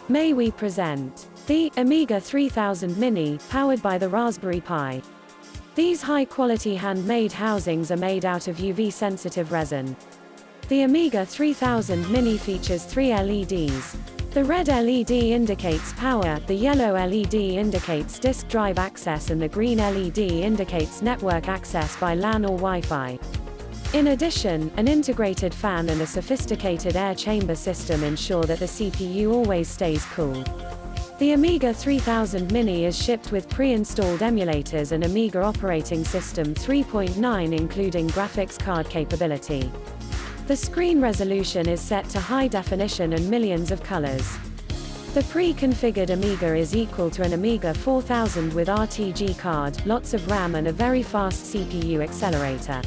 May we present the Amiga 3000 Mini, powered by the Raspberry Pi. These high-quality handmade housings are made out of UV-sensitive resin. The Amiga 3000 Mini features 3 LEDs. The red LED indicates power, the yellow LED indicates disk drive access, and the green LED indicates network access by LAN or Wi-Fi. In addition, an integrated fan and a sophisticated air chamber system ensure that the CPU always stays cool. The Amiga 3000 Mini is shipped with pre-installed emulators and Amiga operating system 3.9 including graphics card capability. The screen resolution is set to high definition and millions of colors. The pre-configured Amiga is equal to an Amiga 4000 with RTG card, lots of RAM and a very fast CPU accelerator.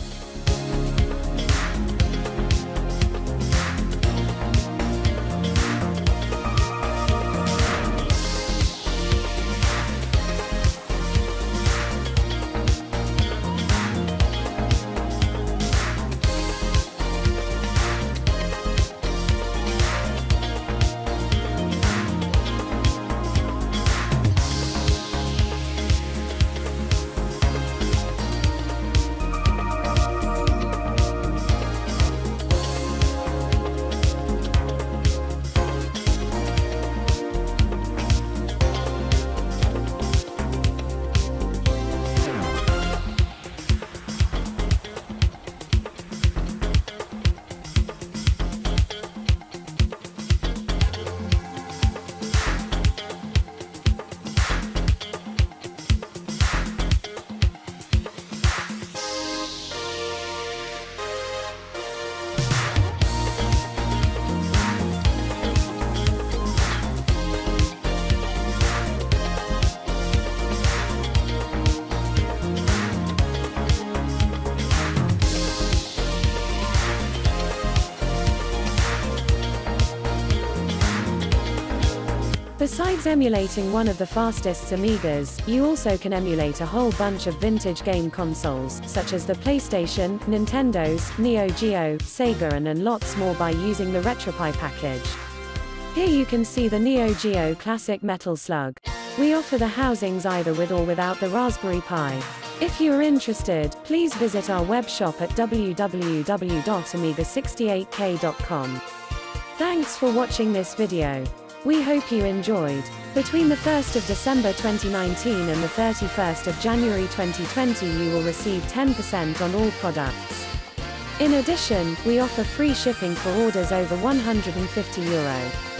Besides emulating one of the fastest Amigas, you also can emulate a whole bunch of vintage game consoles, such as the PlayStation, Nintendo's, Neo Geo, Sega and lots more by using the Retropie package. Here you can see the Neo Geo Classic Metal Slug. We offer the housings either with or without the Raspberry Pi. If you are interested, please visit our web shop at www.amiga68k.com. Thanks for watching this video. We hope you enjoyed. Between the 1st of December 2019 and the 31st of January 2020 you will receive 10% on all products. In addition, we offer free shipping for orders over €150.